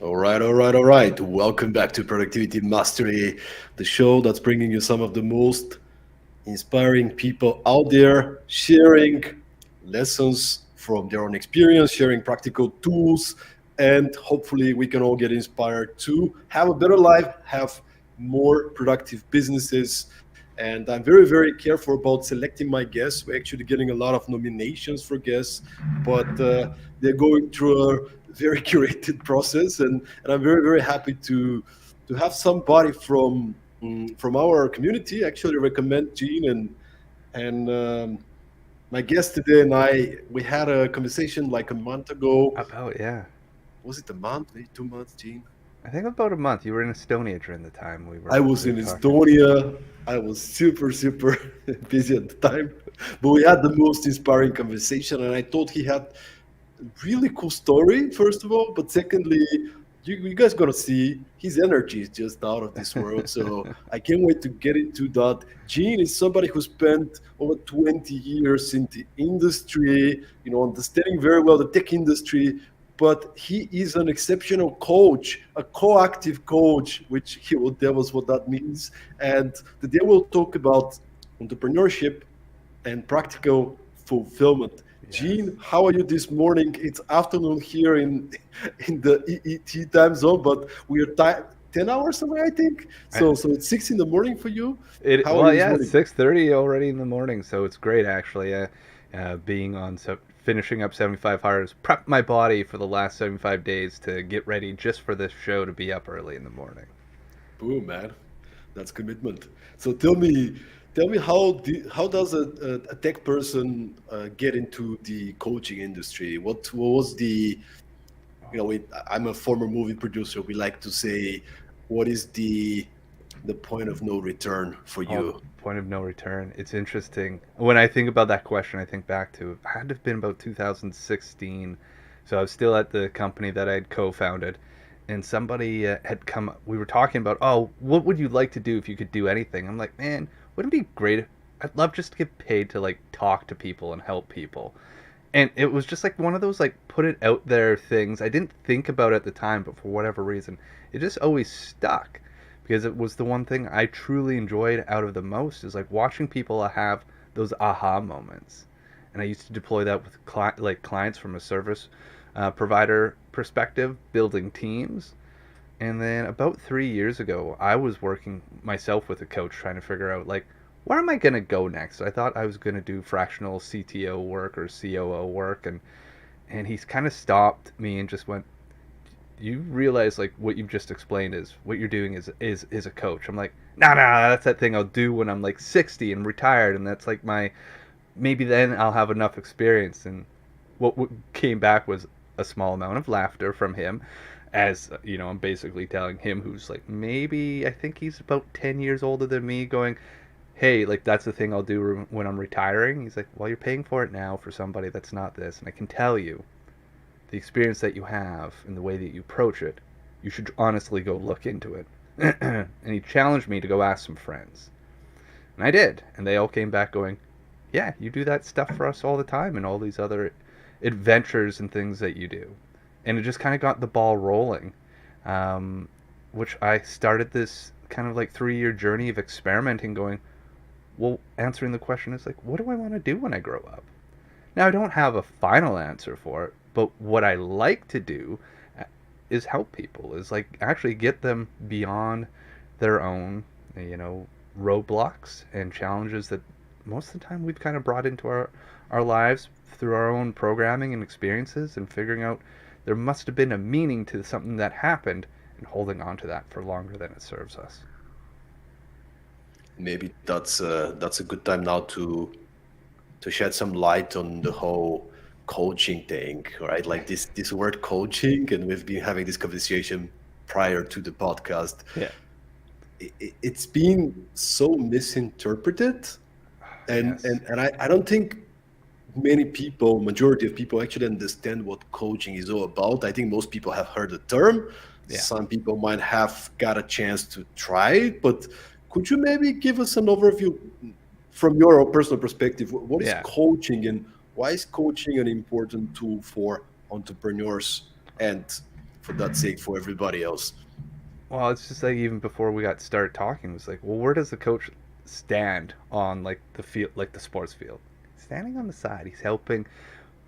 All right. Welcome back to Productivity Mastery, the show that's bringing you some of the most inspiring people out there, sharing lessons from their own experience, sharing practical tools, and hopefully we can all get inspired to have a better life, have more productive businesses. And I'm very, very careful about selecting my guests. We're actually getting a lot of nominations for guests, but they're going through a very curated process, and I'm very, very happy to have somebody from our community actually recommend Gene and my guest today and I, we had a conversation like a month ago. About, yeah. Was it a month, maybe 2 months, Gene? I think about a month. You were in Estonia during the time I was we in were talking. Estonia. I was super, super busy at the time, but we had the most inspiring conversation, and I thought he had really cool story, first of all, but secondly, you guys gonna see his energy is just out of this world. So I can't wait to get into that. Gene is somebody who spent over 20 years in the industry, understanding very well the tech industry, but he is an exceptional coach, a coactive coach, which he will tell us what that means. And today we'll talk about entrepreneurship and practical fulfillment. Yes. Gene, how are you this morning? It's afternoon here in the EET time zone, but we are 10 hours away, I think. I, So it's 6 in the morning for you. How are well, you this yeah, it's morning? 6:30 already in the morning, so it's great actually. Being on finishing up 75 hours, prep my body for the last 75 days to get ready just for this show to be up early in the morning. Boom, man. That's commitment. So tell me how does a tech person get into the coaching industry? What was I'm a former movie producer. We like to say, what is the point of no return for Oh, you? point of no return. It's interesting. When I think about that question, I think back to it had to have been about 2016. So I was still at the company that I had co-founded, and somebody had come. We were talking about, oh, what would you like to do if you could do anything? I'm like, man, wouldn't it be great? I'd love just to get paid to like talk to people and help people. And it was just like one of those like put it out there things I didn't think about at the time, but for whatever reason, it just always stuck because it was the one thing I truly enjoyed out of the most is like watching people have those aha moments. And I used to deploy that with clients from a service provider perspective, building teams. And then about 3 years ago, I was working myself with a coach trying to figure out like where am I gonna go next? I thought I was gonna do fractional CTO work or COO work, and he's kind of stopped me and just went, "You realize like what you've just explained is what you're doing is a coach." I'm like, nah, that's that thing I'll do when I'm like 60 and retired, and that's like my maybe then I'll have enough experience. And what came back was a small amount of laughter from him as I'm basically telling him who's like maybe I think he's about 10 years older than me going, hey, like that's the thing I'll do when I'm retiring. He's like, well, you're paying for it now for somebody that's not this, and I can tell you the experience that you have and the way that you approach it, you should honestly go look into it. And he challenged me to go ask some friends, and I did, and they all came back going, yeah, you do that stuff for us all the time and all these other adventures and things that you do. And it just kind of got the ball rolling, um, which I started this kind of like 3 year journey of experimenting, going, well, answering the question is like, what do I want to do when I grow up? Now, I don't have a final answer for it, but what I like to do is help people, is like actually get them beyond their own, you know, roadblocks and challenges that most of the time we've kind of brought into our lives through our own programming and experiences and figuring out there must have been a meaning to something that happened and holding on to that for longer than it serves us. Maybe that's a good time now to shed some light on the whole coaching thing, right? Like this word coaching, and we've been having this conversation prior to the podcast. Yeah. It's been so misinterpreted, and Yes. and and I don't think many people, majority of people, actually understand what coaching is all about. I think most people have heard the term. Yeah. Some people might have got a chance to try it, but could you maybe give us an overview from your personal perspective? What is Yeah. coaching, and why is coaching an important tool for entrepreneurs and for that sake for everybody else. Well, it's just like even before we got started talking, it was like, well, where does the coach stand on like the field, like the sports field? Standing on the side, he's helping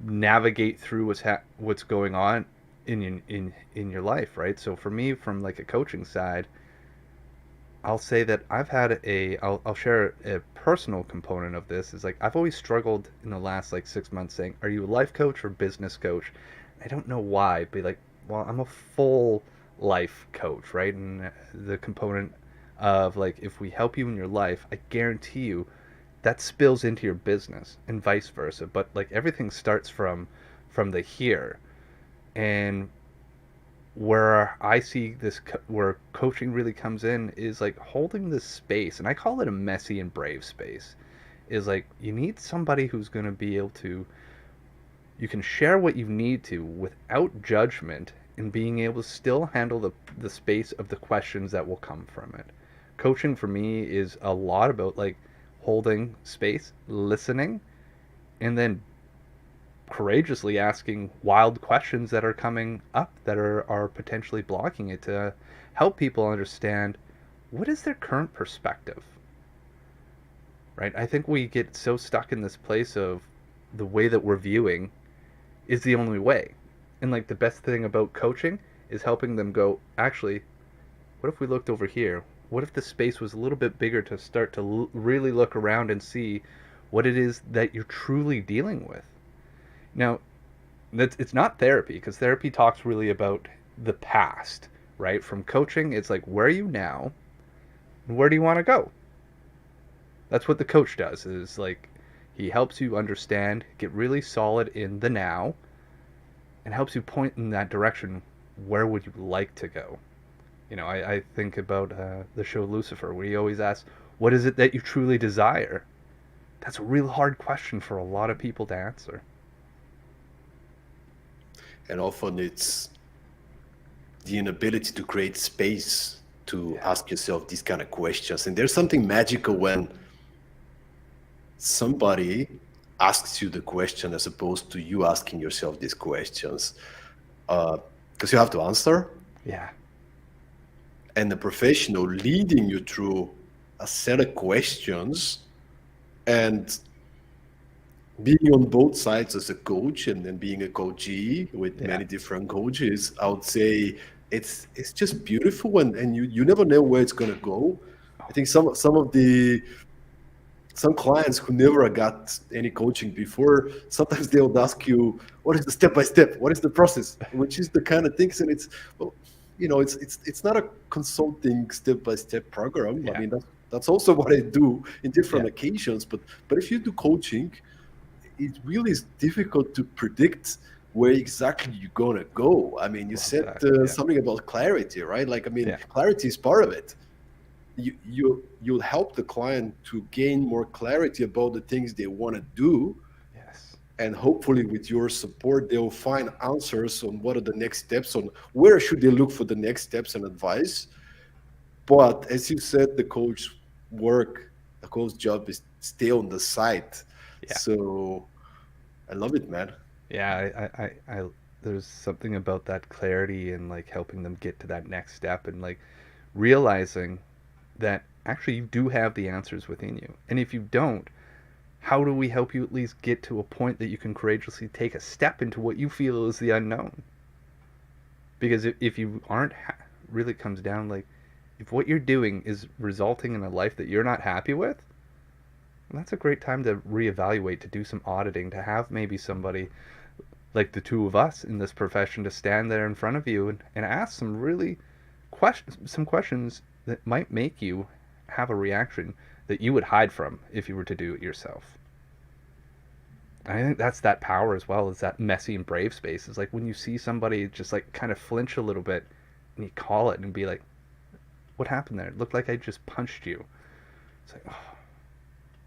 navigate through what's going on in your life, right? So for me, from like a coaching side, I'll say that I'll share a personal component of this is like I've always struggled in the last like 6 months saying, are you a life coach or business coach? I don't know why, but like, well, I'm a full life coach, right? And the component of like if we help you in your life, I guarantee you that spills into your business and vice versa. But like everything starts from the here. And where I see this where coaching really comes in is like holding this space, and I call it a messy and brave space. Is like you need somebody who's going to be able to you can share what you need to without judgment and being able to still handle the space of the questions that will come from it. Coaching for me is a lot about like holding space, listening, and then courageously asking wild questions that are coming up that are potentially blocking it to help people understand what is their current perspective, right? I think we get so stuck in this place of the way that we're viewing is the only way. And like the best thing about coaching is helping them go, actually, what if we looked over here? What if the space was a little bit bigger to start to really look around and see what it is that you're truly dealing with? Now, it's not therapy because therapy talks really about the past, right? From coaching, it's like, where are you now? And where do you want to go? That's what the coach does is like he helps you understand, get really solid in the now, and helps you point in that direction. Where would you like to go? I think about the show Lucifer, where he always asks, what is it that you truly desire? That's a real hard question for a lot of people to answer. And often it's the inability to create space to ask yourself these kind of questions. And there's something magical when somebody asks you the question as opposed to you asking yourself these questions. Because you have to answer. Yeah. And the professional leading you through a set of questions and being on both sides as a coach and then being a coachee with many different coaches, I would say it's just beautiful and you never know where it's gonna go. I think some clients who never got any coaching before, sometimes they'll ask you, what is the step by step? What is the process? Which is the kind of things, and it's well, it's not a consulting step by step program. Yeah. I mean that's also what I do in different occasions. But if you do coaching, it really is difficult to predict where exactly you're gonna go. I mean, you said something about clarity, right? Like, I mean, clarity is part of it. You'll help the client to gain more clarity about the things they want to do. Yes. And hopefully with your support, they'll find answers on what are the next steps, on where should they look for the next steps and advice. But as you said, the coach job is stay on the side. Yeah. So I love it, man. Yeah, I there's something about that clarity and like helping them get to that next step and like realizing that actually you do have the answers within you. And if you don't, how do we help you at least get to a point that you can courageously take a step into what you feel is the unknown? Because if you aren't, really comes down like, if what you're doing is resulting in a life that you're not happy with, that's a great time to reevaluate, to do some auditing, to have maybe somebody like the two of us in this profession to stand there in front of you and ask some really questions that might make you have a reaction that you would hide from if you were to do it yourself. I think that's that power as well, is that messy and brave space. It's like when you see somebody just like kind of flinch a little bit and you call it and be like, what happened there? It looked like I just punched you. It's like, oh,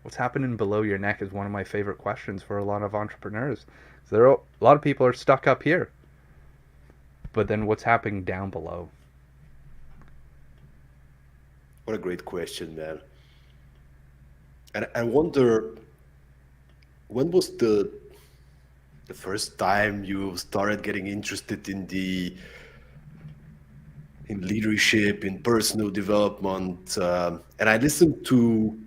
what's happening below your neck is one of my favorite questions for a lot of entrepreneurs. So a lot of people are stuck up here, but then what's happening down below? What a great question, man. And I wonder, when was the first time you started getting interested in the in leadership, in personal development. And I listened to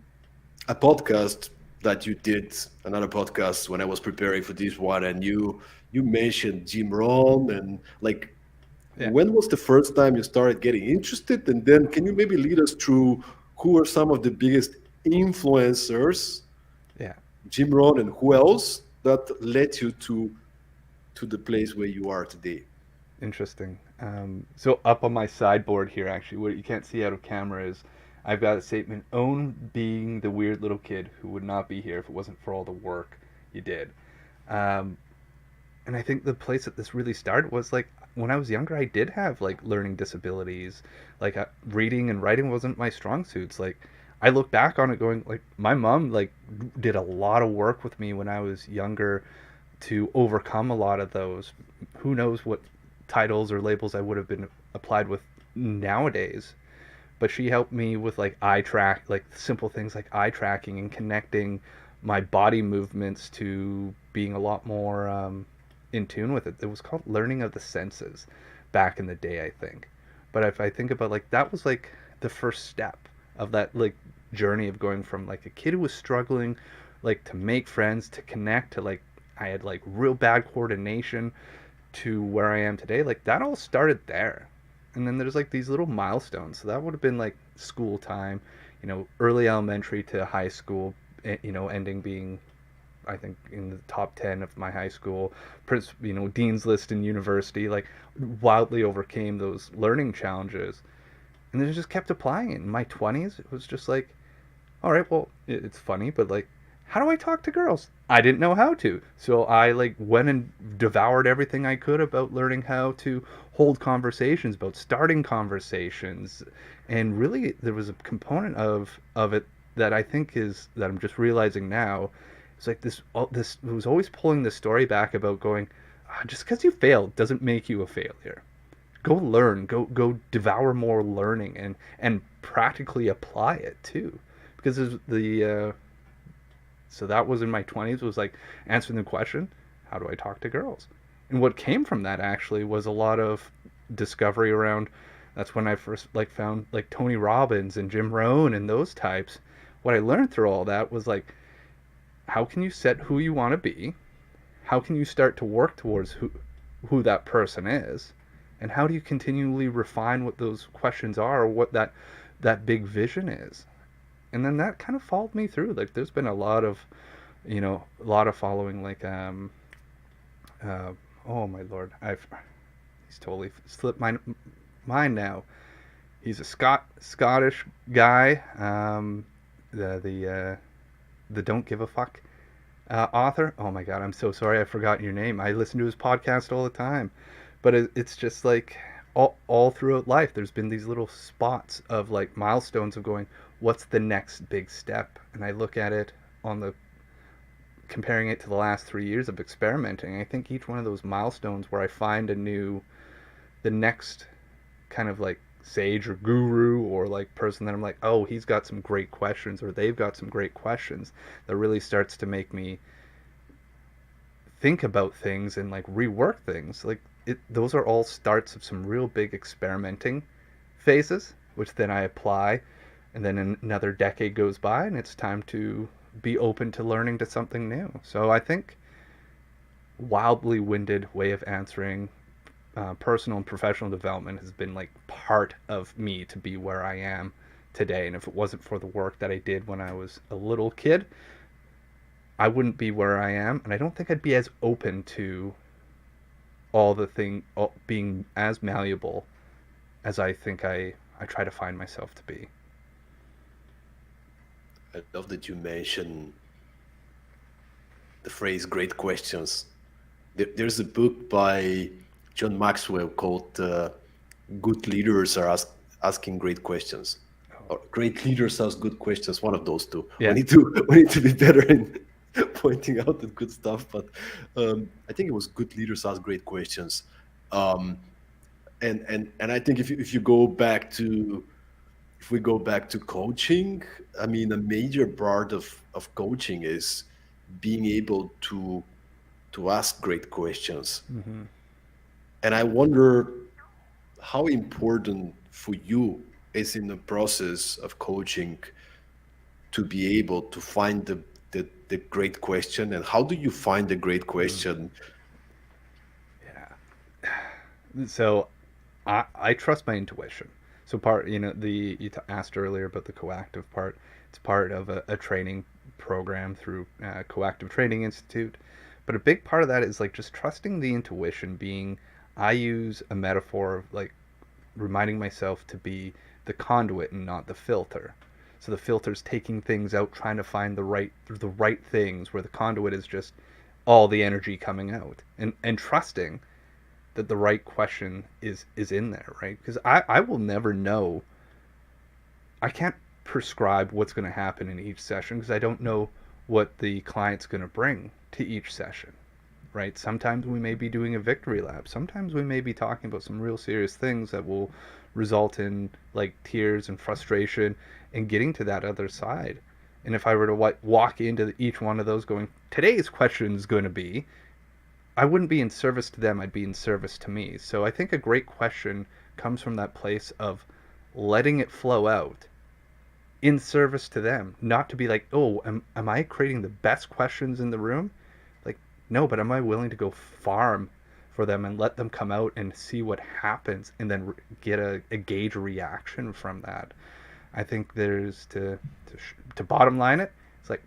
a podcast that you did, another podcast when I was preparing for this one, and you mentioned Jim Rohn and like Yeah. when was the first time you started getting interested? And then can you maybe lead us through who are some of the biggest influencers, Yeah. Jim Rohn and who else that led you to the place where you are today? Interesting. So up on my sideboard here, actually, what you can't see out of camera is I've got a statement: "Own being the weird little kid who would not be here if it wasn't for all the work you did." Um, and I think the place that this really started was like when I was younger. I did have like learning disabilities. Like reading and writing wasn't my strong suits. Like I look back on it going like my mom like did a lot of work with me when I was younger to overcome a lot of those. Who knows what titles or labels I would have been applied with nowadays. But she helped me with like eye track, like simple things like eye tracking and connecting my body movements to being a lot more in tune with it. It was called learning of the senses back in the day, I think. But if I think about like that was like the first step of that like journey of going from like a kid who was struggling like to make friends to connect to like I had like real bad coordination to where I am today. Like that all started there. And then there's like these little milestones. So that would have been like school time, you know, early elementary to high school, you know, ending being I think in the top 10 of my high school, you know, dean's list in university, like wildly overcame those learning challenges. And then just kept applying it. In my 20s, it was just like, all right, well, it's funny, but like, how do I talk to girls? I didn't know how to. So I like went and devoured everything I could about learning how to hold conversations, about starting conversations. And really there was a component of it that I think is that I'm just realizing now. It's like this was always pulling the story back about going, just because you failed doesn't make you a failure. Go learn, go devour more learning and practically apply it too, because there's the so that was in my 20s, was like answering the question, how do I talk to girls? And what came from that actually was a lot of discovery around. That's when I first like found like Tony Robbins and Jim Rohn and those types. What I learned through all that was like, how can you set who you want to be? How can you start to work towards who that person is? And how do you continually refine what those questions are, or what that big vision is? And then that kind of followed me through. Like there's been a lot of, you know, a lot of following. Like uh, oh my lord, he's totally slipped my mind now. He's a Scottish guy. The Don't Give a Fuck author. Oh my god, I'm so sorry, I forgot your name. I listen to his podcast all the time. But it's just like all throughout life there's been these little spots of like milestones of going, what's the next big step? And I look at it on the comparing it to the last 3 years of experimenting. I think each one of those milestones where I find the next kind of like sage or guru or like person that I'm like, oh, he's got some great questions, or they've got some great questions, that really starts to make me think about things and like rework things. Like those are all starts of some real big experimenting phases, which then I apply, and then another decade goes by, and it's time to be open to learning to something new. So I think wildly winded way of answering. Personal and professional development has been like part of me to be where I am today. And if it wasn't for the work that I did when I was a little kid, I wouldn't be where I am. And I don't think I'd be as open to being as malleable as I think I try to find myself to be. I love that you mentioned the phrase "great questions." There's a book by John Maxwell called "Good Leaders Are Asking Great Questions," or "Great Leaders Ask Good Questions." One of those two. We Yeah. need to we need to be better in pointing out the good stuff. But I think it was "Good Leaders Ask Great Questions," um, and I think if you go back to if we go back to coaching, I mean, a major part of coaching is being able to ask great questions. Hmm. And I wonder how important for you is in the process of coaching to be able to find the great question, and how do you find the great Mm, question? yeah. So I trust my intuition. So part, asked earlier about the coactive part. It's part of a training program through Coactive Training Institute. But a big part of that is like just trusting the intuition. Being, I use a metaphor of like reminding myself to be the conduit and not the filter. So the filter's taking things out, trying to find the right things, where the conduit is just all the energy coming out, and trusting that the right question is in there, right? Because I will never know. I can't prescribe what's going to happen in each session because I don't know what the client's going to bring to each session, right? Sometimes we may be doing a victory lap. Sometimes we may be talking about some real serious things that will result in like tears and frustration and getting to that other side. And if I were to walk into each one of those going, today's question is going to be, I wouldn't be in service to them, I'd be in service to me. So I think a great question comes from that place of letting it flow out in service to them, not to be like, oh, am I creating the best questions in the room? Like, no, but am I willing to go farm for them and let them come out and see what happens and then get a gauge reaction from that? I think there's to bottom line it. It's like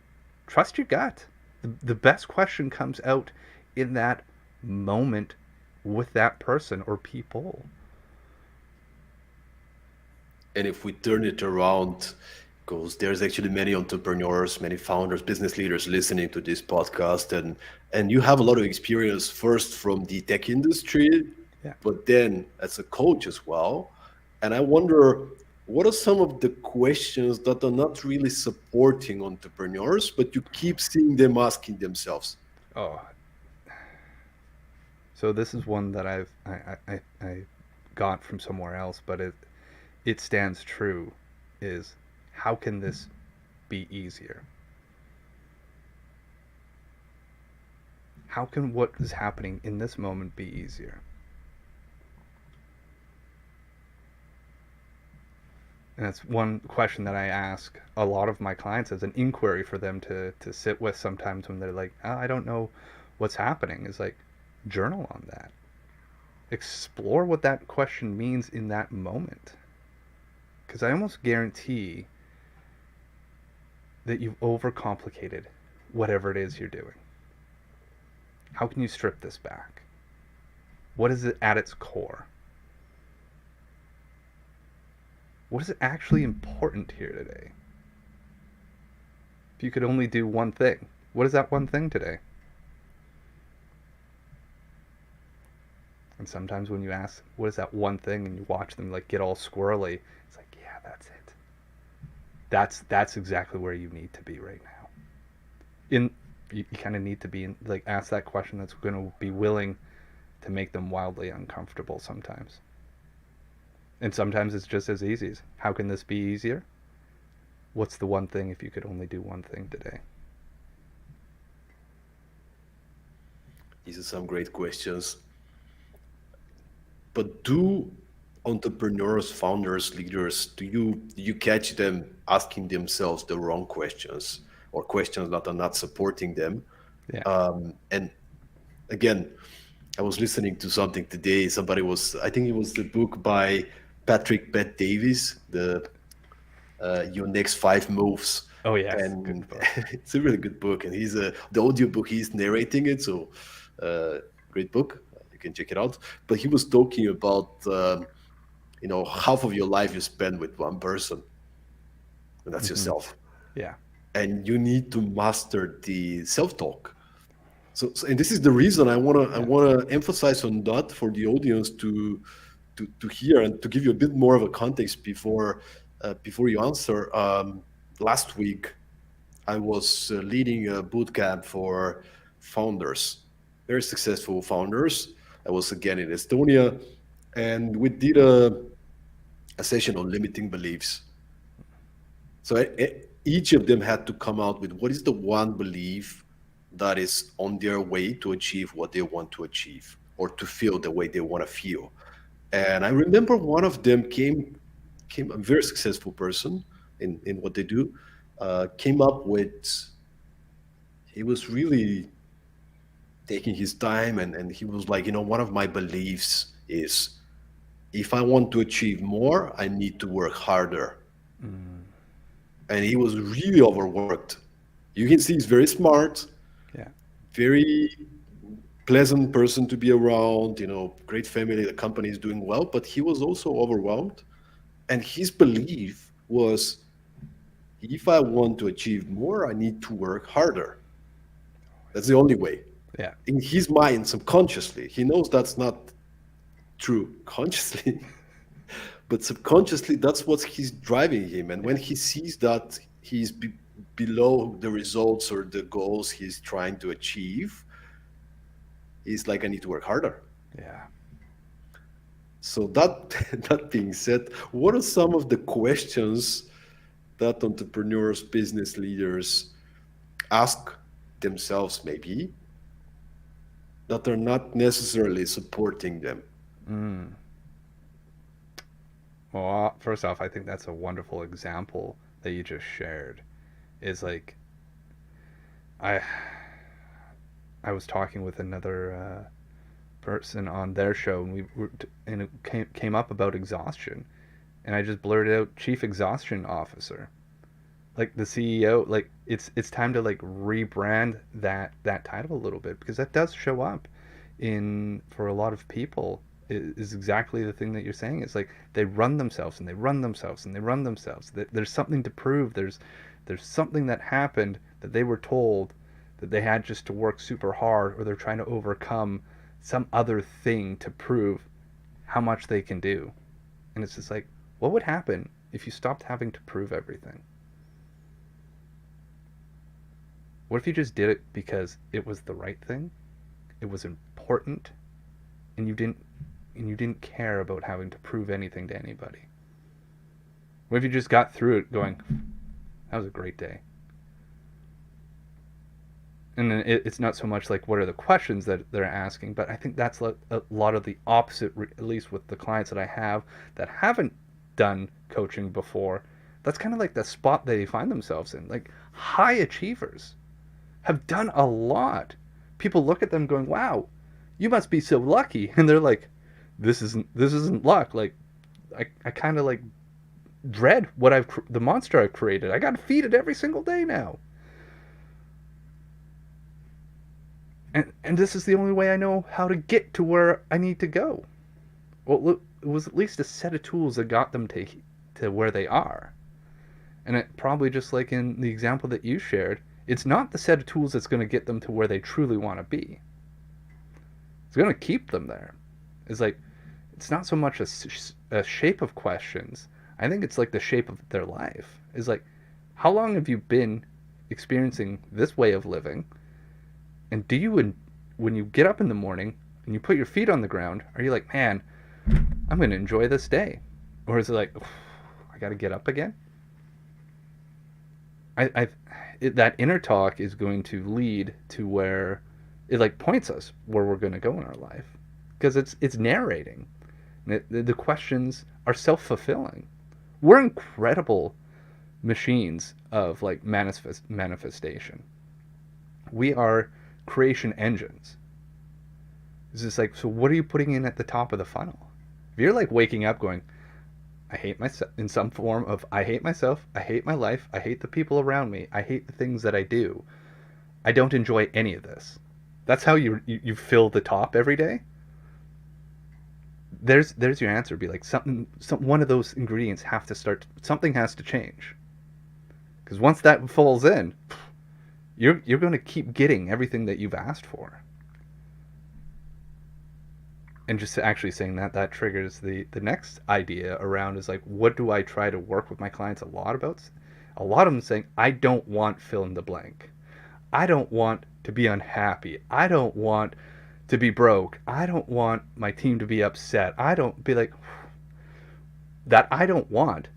trust your gut. The best question comes out in that moment with that person or people. And if we turn it around, because there's actually many entrepreneurs, many founders, business leaders listening to this podcast, and you have a lot of experience first from the tech industry, Yeah. but then as a coach as well. And I wonder, what are some of the questions that are not really supporting entrepreneurs, but you keep seeing them asking themselves? Oh, so this is one that I got from somewhere else, but it stands true. Is how can this be easier? How can what is happening in this moment be easier? And that's one question that I ask a lot of my clients as an inquiry for them to sit with sometimes when they're like, I don't know what's happening. Is like, journal on that. Explore what that question means in that moment. Because I almost guarantee that you've overcomplicated whatever it is you're doing. How can you strip this back? What is it at its core? What is actually important here today? If you could only do one thing, what is that one thing today? And sometimes when you ask, what is that one thing, and you watch them like get all squirrely, it's like, yeah, that's it. That's exactly where you need to be right now. You kind of need to be in, like, ask that question that's going to be willing to make them wildly uncomfortable sometimes. And sometimes it's just as easy as, how can this be easier? What's the one thing if you could only do one thing today? These are some great questions. But do entrepreneurs, founders, leaders, do you catch them asking themselves the wrong questions, or questions that are not supporting them? Yeah. And again, I was listening to something today. Somebody was, I think it was the book by Patrick Bet Davies, the Your Next Five Moves. Oh yes, good And book. it's a really good book. And the audio book, he's narrating it. So uh, great book. You can check it out. But he was talking about, half of your life you spend with one person, and that's Hmm. yourself. Yeah. And you need to master the self-talk. And this is the reason I Yeah. wanna emphasize on that for the audience to hear, and to give you a bit more of a context before you answer. Last week, I was leading a boot camp for founders, very successful founders. I was again in Estonia, and we did a session on limiting beliefs. So each of them had to come out with what is the one belief that is on their way to achieve what they want to achieve, or to feel the way they want to feel. And I remember one of them came a very successful person in what they do, came up with, he was really taking his time, and he was like, one of my beliefs is, if I want to achieve more, I need to work harder. Mm, And he was really overworked. You can see he's very smart, yeah. very pleasant person to be around, great family, the company is doing well, but he was also overwhelmed. And his belief was, if I want to achieve more, I need to work harder. That's the only way. Yeah. In his mind, subconsciously, he knows that's not true consciously, but subconsciously, that's what he's driving him. And when Yeah. he sees that he's below the results or the goals he's trying to achieve, he's like, I need to work harder. Yeah. So that that being said, what are some of the questions that entrepreneurs, business leaders ask themselves, maybe, that are not necessarily supporting them? Mm. Well, first off, I think that's a wonderful example that you just shared. Is like I I was talking with another person on their show, and and it came up about exhaustion, and I just blurted out Chief Exhaustion Officer, like the CEO. Like it's time to like rebrand that title a little bit, because that does show up in for a lot of people. Is exactly the thing that you're saying. It's like they run themselves and they run themselves and they run themselves. There's something to prove. There's something that happened that they were told that they had just to work super hard, or they're trying to overcome some other thing to prove how much they can do. And it's just like, what would happen if you stopped having to prove everything? What if you just did it because it was the right thing? It was important, and you didn't care about having to prove anything to anybody. What if you just got through it going, that was a great day? And then it's not so much like what are the questions that they're asking, but I think that's a lot of the opposite, at least with the clients that I have that haven't done coaching before. That's kind of like the spot they find themselves in. Like high achievers have done a lot. People look at them going, wow, you must be so lucky. And they're like, this isn't luck. Like I kind of like dread the monster I've created. I got to feed it every single day now. And this is the only way I know how to get to where I need to go. Well, look, it was at least a set of tools that got them to where they are. And it probably, just like in the example that you shared, it's not the set of tools that's going to get them to where they truly want to be. It's going to keep them there. It's like, it's not so much a shape of questions. I think it's like the shape of their life. It's like, how long have you been experiencing this way of living? And do you, when you get up in the morning and you put your feet on the ground, are you like, man, I'm going to enjoy this day? Or is it like, I got to get up again? That inner talk is going to lead to where it like points us where we're going to go in our life, because it's narrating. The questions are self-fulfilling. We're incredible machines of like manifestation. We are creation engines. It's just like, so what are you putting in at the top of the funnel? If you're like waking up going, I hate myself, in some form of I hate myself, I hate my life, I hate the people around me, I hate the things that I do, I don't enjoy any of this. That's how you fill the top every day. There's your answer. Be like, one of those ingredients have to start. Something has to change. Because once that falls in, you're going to keep getting everything that you've asked for. And just actually saying that triggers the next idea around, is like, what do I try to work with my clients a lot about? A lot of them saying, I don't want fill in the blank. I don't want to be unhappy. I don't want to be broke. I don't want my team to be upset. I don't be like, that I don't want.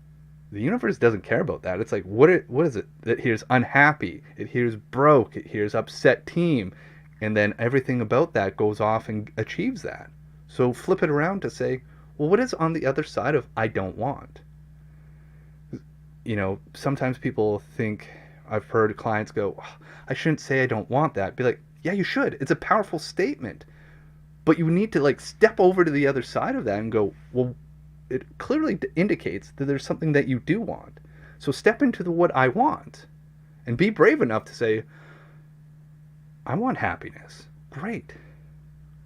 The universe doesn't care about that. It's like, what is it? It hears unhappy. It hears broke. It hears upset team. And then everything about that goes off and achieves that. So flip it around to say, well, what is on the other side of I don't want? You know, sometimes people think, I've heard clients go, "Oh, I shouldn't say I don't want that." Be like, yeah, you should. It's a powerful statement. But you need to like step over to the other side of that and go, well, it clearly indicates that there's something that you do want. So step into the what I want and be brave enough to say, I want happiness. Great.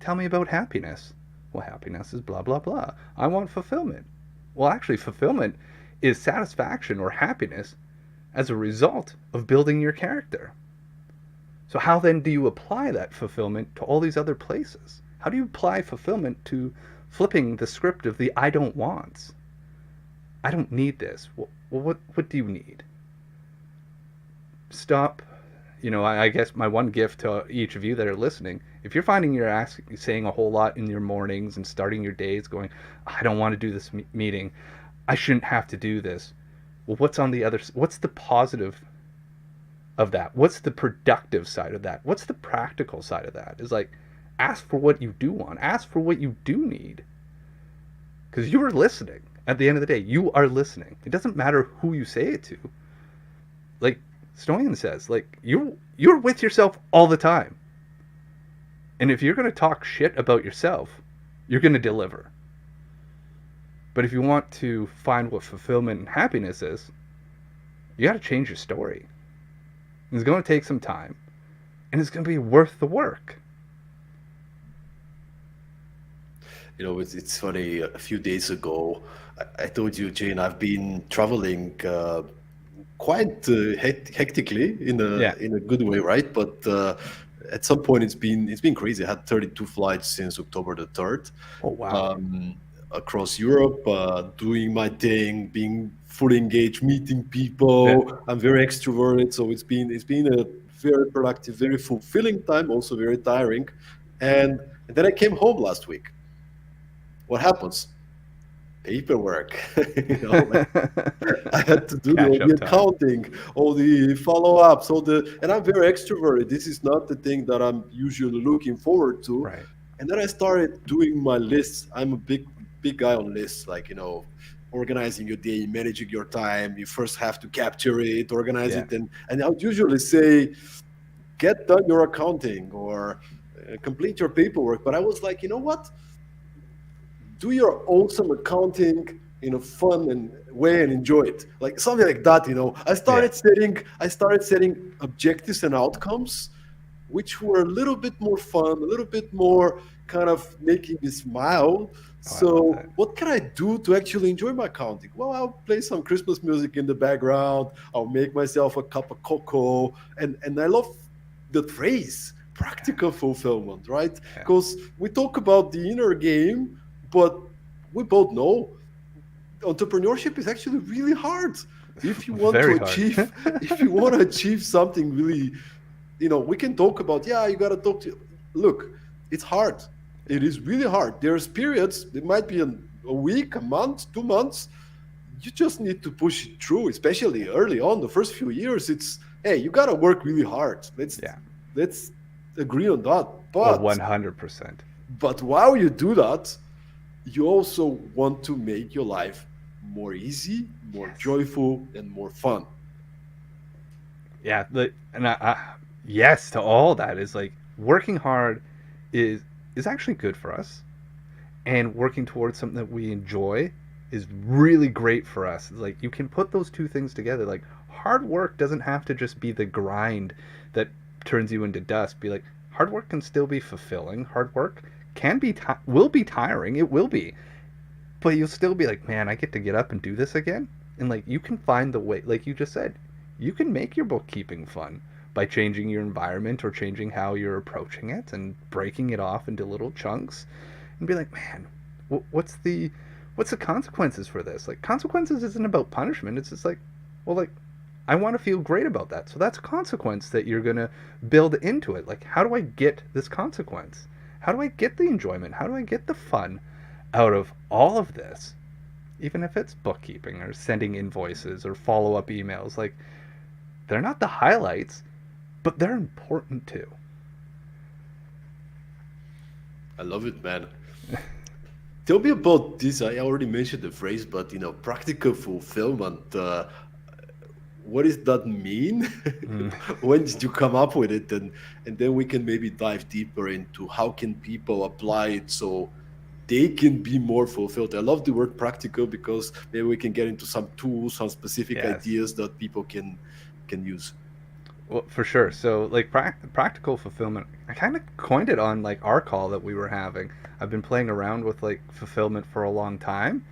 Tell me about happiness. Well, happiness is blah, blah, blah. I want fulfillment. Well, actually, fulfillment is satisfaction or happiness as a result of building your character. So how then do you apply that fulfillment to all these other places? How do you apply fulfillment to flipping the script of the I don't wants? I don't need this. Well, what do you need? Stop. You know, I guess my one gift to each of you that are listening, if you're finding you're saying a whole lot in your mornings and starting your days going, I don't want to do this meeting. I shouldn't have to do this. Well, what's on the other? What's the positive of that? What's the productive side of that? What's the practical side of that? Is like, ask for what you do want. Ask for what you do need. Because you are listening. At the end of the day, you are listening. It doesn't matter who you say it to. Like Stoyan says, like you're with yourself all the time. And if you're going to talk shit about yourself, you're going to deliver. But if you want to find what fulfillment and happiness is, you got to change your story. It's going to take some time, and it's going to be worth the work. You know, it's funny. A few days ago, I told you, Jane, I've been traveling quite hectically in a good way, right? But at some point, it's been crazy. I had 32 flights since October the 3rd. Oh wow! Across Europe, doing my thing, being fully engaged, meeting people. Yeah. I'm very extroverted, so it's been a very productive, very fulfilling time, also very tiring. And then I came home last week. What happens? Paperwork. You know, like, I had to do all the accounting, all the follow-ups, and I'm very extroverted. This is not the thing that I'm usually looking forward to. Right. And then I started doing my lists. I'm a big guy on lists, like, you know, organizing your day, managing your time. You first have to capture it, organize it. And I would usually say, get done your accounting or complete your paperwork. But I was like, you know what? Do your awesome accounting in a fun way and enjoy it, like something like that. You know, I started setting objectives and outcomes, which were a little bit more fun, a little bit more kind of making me smile. So what can I do to actually enjoy my accounting? Well, I'll play some Christmas music in the background. I'll make myself a cup of cocoa, and I love the phrase practical fulfillment, right? Because we talk about the inner game, but we both know entrepreneurship is actually really hard. If you want to achieve something really, you know, we can talk about, you got to talk to, look, it's hard. It is really hard. There's periods, it might be a week, a month, 2 months. You just need to push it through, especially early on, the first few years. It's, hey, you got to work really hard. Let's agree on that. But 100%. But while you do that, you also want to make your life more easy, more joyful, and more fun. Yeah, yes to all that. Is like working hard is actually good for us, and working towards something that we enjoy is really great for us. It's like you can put those two things together. Like hard work doesn't have to just be the grind that turns you into dust. Be like, hard work can still be fulfilling. Hard work can be will be tiring. It will be, but you'll still be like, man, I get to get up and do this again. And like you can find the way, like you just said, you can make your bookkeeping fun by changing your environment or changing how you're approaching it and breaking it off into little chunks, and be like, man, what's the consequences for this? Like consequences isn't about punishment. It's just like, well, like I want to feel great about that. So that's a consequence that you're going to build into it. Like, how do I get this consequence? How do I get the enjoyment? How do I get the fun out of all of this? Even if it's bookkeeping or sending invoices or follow-up emails, like they're not the highlights, but they're important too. I love it, man. Tell me about this. I already mentioned the phrase, but practical fulfillment. What does that mean? Mm. When did you come up with it? And then we can maybe dive deeper into how can people apply it so they can be more fulfilled. I love the word practical because maybe we can get into some tools, some specific Yes. ideas that people can use. Well, for sure. So, like practical fulfillment, I kind of coined it on like our call that we were having. I've been playing around with like fulfillment for a long time,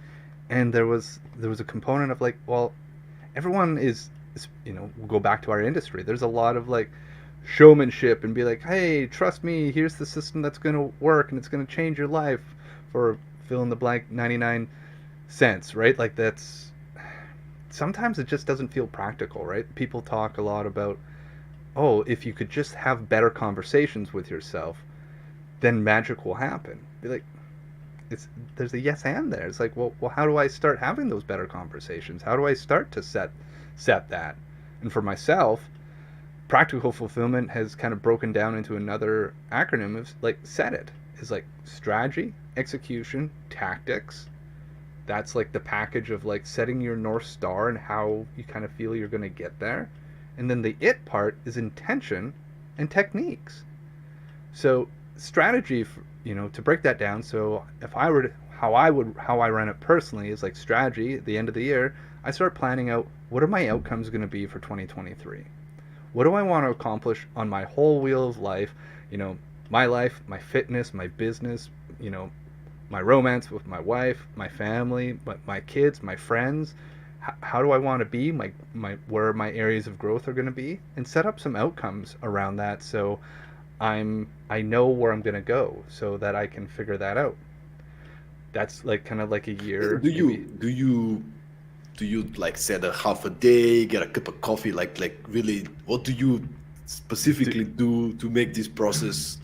and there was a component of like, well, everyone is we'll go back to our industry. There's a lot of like showmanship and be like, hey, trust me, here's the system that's going to work and it's going to change your life for fill in the blank 99 cents, right? Like that's sometimes it just doesn't feel practical, right? People talk a lot about, oh, if you could just have better conversations with yourself, then magic will happen. Be like, it's there's a yes and there. It's like, well, how do I start having those better conversations? How do I start to set that? And for myself, practical fulfillment has kind of broken down into another acronym of like set it. Is like strategy, execution, tactics. That's like the package of like setting your north star and how you kind of feel you're going to get there. And then the it part is intention and techniques. So strategy, to break that down. So if I were to, how I run it personally is like strategy. At the end of the year, I start planning out what are my outcomes going to be for 2023. What do I want to accomplish on my whole wheel of life? My life, my fitness, my business. My romance with my wife, my family, my kids, my friends. How do I want to be? Where my areas of growth are going to be, and set up some outcomes around that. So I know where I'm going to go so that I can figure that out. That's like kind of like a year Do maybe. you do you do you like set a half a day, get a cup of coffee? Like really, what do you Do, specifically do to make this process?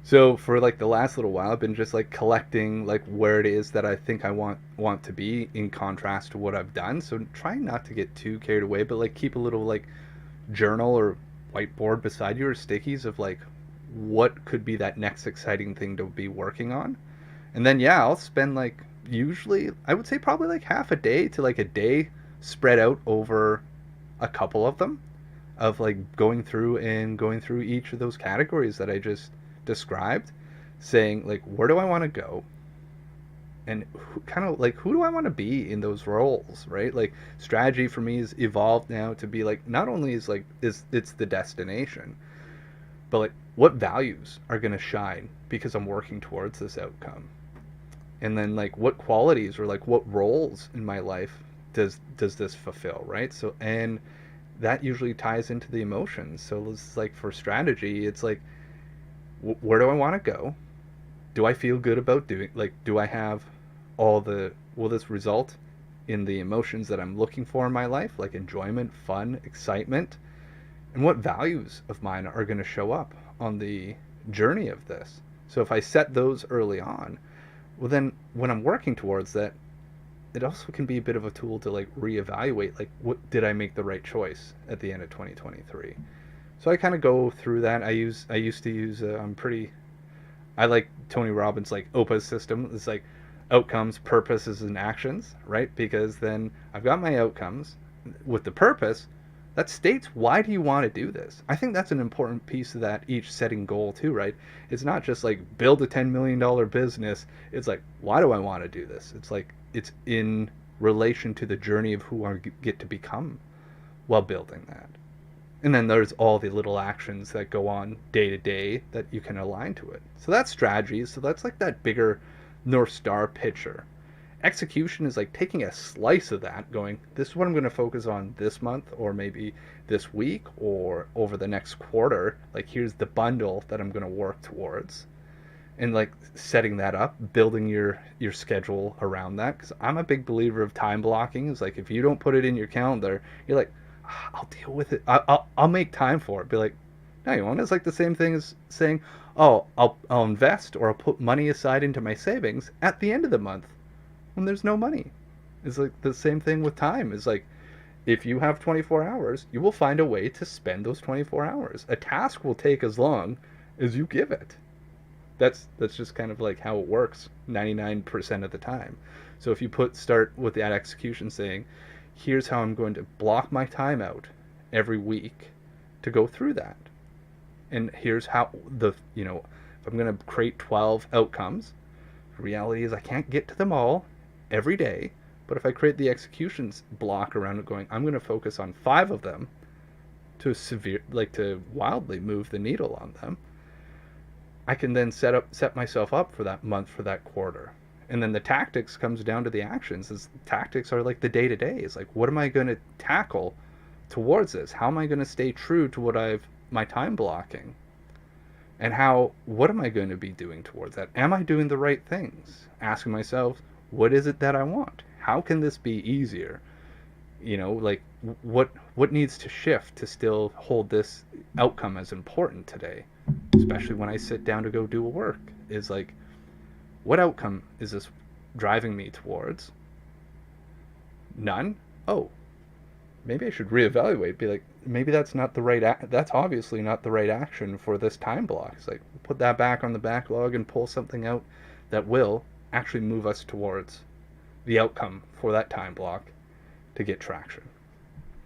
so for like the last little while, I've been just like collecting like where it is that I think I want to be in contrast to what I've done. So trying not to get too carried away, but like keep a little like journal or whiteboard beside you or stickies of like what could be that next exciting thing to be working on. And then yeah, I'll spend like usually I would say probably like half a day to like a day spread out over a couple of them of like going through each of those categories that I just described, saying like where do I want to go and kind of like who do I want to be in those roles, right? Like strategy for me is evolved now to be like not only is like is it's the destination, but like what values are going to shine because I'm working towards this outcome. And then like what qualities or like what roles in my life does this fulfill, right? So and that usually ties into the emotions. So it's like for strategy, it's like where do I want to go? Do I feel good about doing like do I have all the will this result in the emotions that I'm looking for in my life, like enjoyment, fun, excitement, and what values of mine are going to show up on the journey of this. So if I set those early on, well then when I'm working towards that, it also can be a bit of a tool to like reevaluate like what did I make the right choice at the end of 2023. So I kind of go through that. I used to use I'm pretty I like Tony Robbins like OPA system. It's like outcomes, purposes, and actions, right? Because then I've got my outcomes with the purpose that states why do you want to do this. I think that's an important piece of that each setting goal too, right? It's not just like build a $10 million business. It's like why do I want to do this? It's like it's in relation to the journey of who I get to become while building that. And then there's all the little actions that go on day to day that you can align to it. So that's strategy. So that's like that bigger North Star picture. Execution is like taking a slice of that, going, this is what I'm going to focus on this month, or maybe this week, or over the next quarter. Like, here's the bundle that I'm going to work towards. And like setting that up, building your schedule around that. Because I'm a big believer of time blocking. It's like if you don't put it in your calendar, you're like, I'll deal with it. I'll make time for it. Be like, no, you won't. It's like the same thing as saying, oh, I'll invest or I'll put money aside into my savings at the end of the month when there's no money. It's like the same thing with time. It's like if you have 24 hours, you will find a way to spend those 24 hours. A task will take as long as you give it. That's just kind of like how it works 99% of the time. So if you start with that execution saying, here's how I'm going to block my time out every week to go through that. And here's how if I'm going to create 12 outcomes, the reality is I can't get to them all every day, but if I create the executions block around it going, I'm going to focus on 5 of them to wildly move the needle on them, I can then set myself up for that month, for that quarter. And then the tactics comes down to the actions. Tactics are like the day to day. It's like, what am I going to tackle towards this? How am I going to stay true to my time blocking? And what am I going to be doing towards that? Am I doing the right things? Asking myself, what is it that I want? How can this be easier? Like what needs to shift to still hold this outcome as important today? Especially when I sit down to go do a work, is like, what outcome is this driving me towards? None? Oh, maybe I should reevaluate. Be like, maybe that's that's obviously not the right action for this time block. It's like, put that back on the backlog and pull something out that will actually move us towards the outcome for that time block to get traction.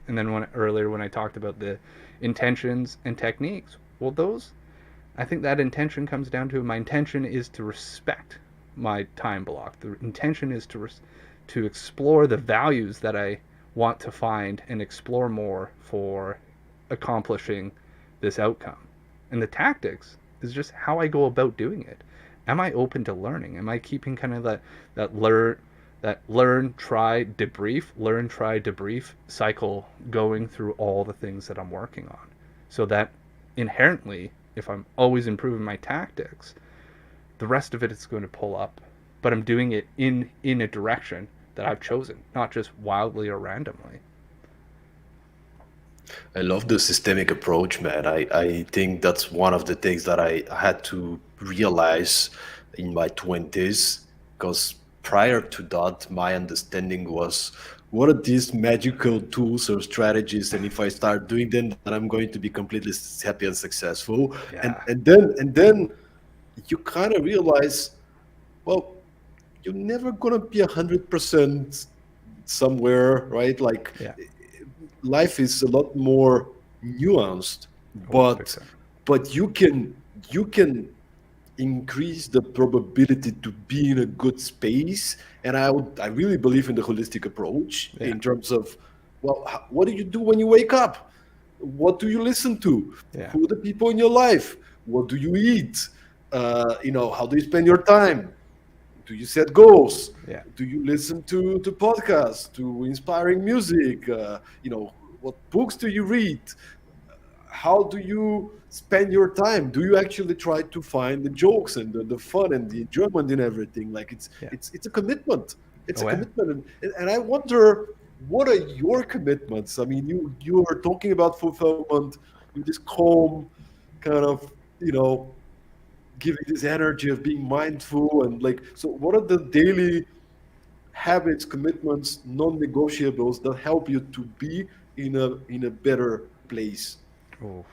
And then earlier when I talked about the intentions and techniques, well, I think that intention comes down to, my intention is to respect my time block. The intention is to explore the values that I want to find and explore more for accomplishing this outcome. And the tactics is just how I go about doing it. Am I open to learning? Am I keeping kind of that learn, try, debrief cycle going through all the things that I'm working on? So that inherently, if I'm always improving my tactics, the rest of it is going to pull up. But I'm doing it in a direction that I've chosen, not just wildly or randomly. I love the systemic approach, man. I think that's one of the things that I had to realize in my 20s, because prior to that, my understanding was, what are these magical tools or strategies? And if I start doing them, then I'm going to be completely happy and successful. Yeah. And then you kind of realize, well, you're never gonna be 100% somewhere, right? Like, Yeah. life is a lot more nuanced, Oh, big but time. you can increase the probability to be in a good space. And I really believe in the holistic approach, Yeah. in terms of, well, what do you do when you wake up? What do you listen to? Yeah. Who are the people in your life? What do you eat? How do you spend your time? Do you set goals? Yeah. Do you listen to podcasts, to inspiring music? What books do you read? How do you spend your time? Do you actually try to find the jokes and the fun and the enjoyment in everything? Like, it's Yeah. it's it's a commitment. It's a Oh, yeah. commitment, and I wonder, what are your commitments? I mean, you are talking about fulfillment in this calm kind of, giving this energy of being mindful, and like, so what are the daily habits, commitments, non-negotiables that help you to be in a better place? Oh,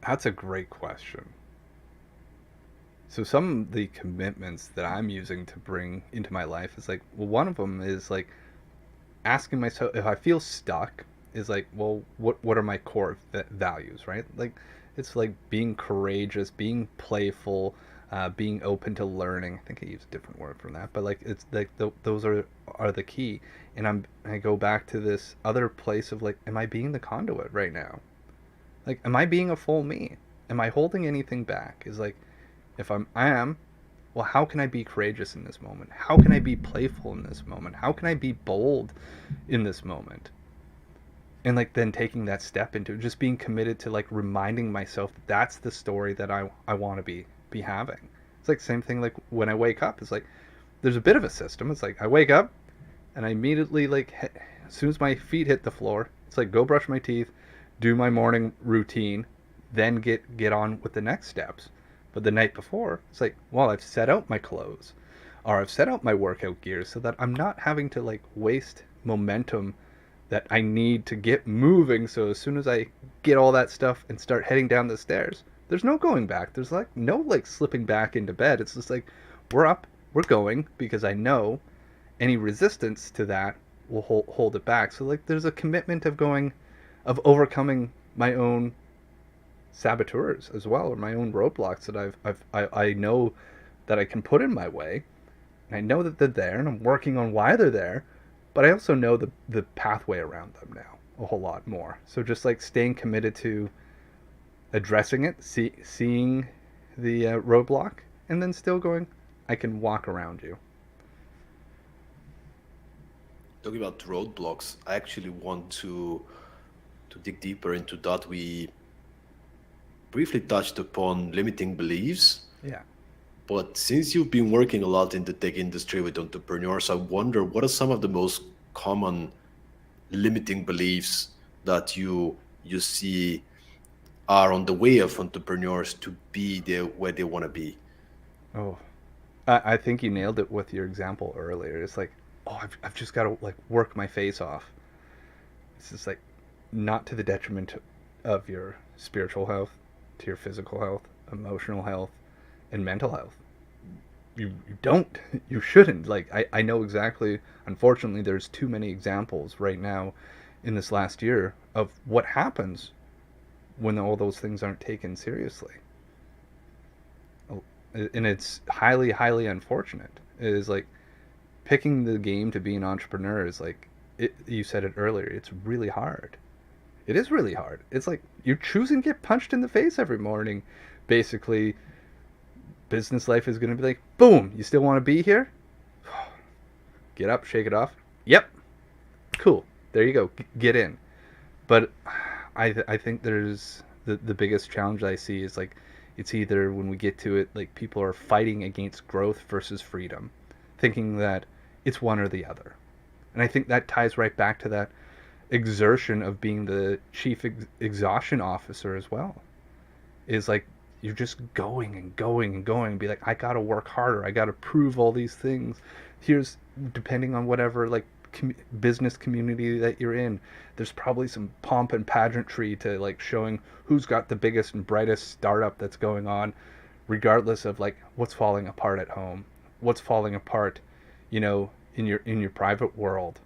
that's a great question. So some of the commitments that I'm using to bring into my life is like, well, one of them is like asking myself, if I feel stuck, is like, well, what are my core values, right? Like, it's like being courageous, being playful, being open to learning. I think I use a different word for that, but like, it's like those are the key. And I go back to this other place of like, am I being the conduit right now? Like, am I being a full me? Am I holding anything back? Is like, if I am, well, how can I be courageous in this moment? How can I be playful in this moment? How can I be bold in this moment? And like, then taking that step into just being committed to like reminding myself that that's the story that I want to be having. It's like same thing like when I wake up. It's like, there's a bit of a system. It's like I wake up and I immediately like as soon as my feet hit the floor, it's like, go brush my teeth, do my morning routine, then get on with the next steps. But the night before, it's like, well, I've set out my clothes, or I've set out my workout gear, so that I'm not having to like waste momentum that I need to get moving. So as soon as I get all that stuff and start heading down the stairs, there's no going back. There's like no like slipping back into bed. It's just like we're up, we're going, because I know any resistance to that will hold it back. So like there's a commitment of going, of overcoming my own saboteurs as well, or my own roadblocks that I know that I can put in my way. And I know that they're there, and I'm working on why they're there, but I also know the pathway around them now a whole lot more. So just like staying committed to addressing it, seeing the roadblock, and then still going, I can walk around you. Talking about roadblocks, I actually want to dig deeper into that. We briefly touched upon limiting beliefs, Yeah. but since you've been working a lot in the tech industry with entrepreneurs, I wonder what are some of the most common limiting beliefs that you see are on the way of entrepreneurs to be there where they want to be. Oh, I think you nailed it with your example earlier. It's like, oh, I've just got to like work my face off. It's just like not to the detriment of your spiritual health, to your physical health, emotional health, and mental health. You don't, you shouldn't. Like I know exactly. Unfortunately, there's too many examples right now in this last year of what happens when all those things aren't taken seriously. And it's highly, highly unfortunate. It is like picking the game to be an entrepreneur is like you said it earlier. It's really hard. It is really hard. It's like you're choosing to get punched in the face every morning. Basically, business life is going to be like, boom, you still want to be here? Get up, shake it off. Yep. Cool. There you go. Get in. But I think there's the biggest challenge I see is like it's either when we get to it, like people are fighting against growth versus freedom, thinking that it's one or the other. And I think that ties right back to that exertion of being the Chief Exhaustion Officer as well. Is like you're just going and going and going and be like, I gotta work harder. I gotta prove all these things. Here's, depending on whatever like business community that you're in, there's probably some pomp and pageantry to like showing who's got the biggest and brightest startup that's going on, regardless of like what's falling apart at home, what's falling apart, in your private world.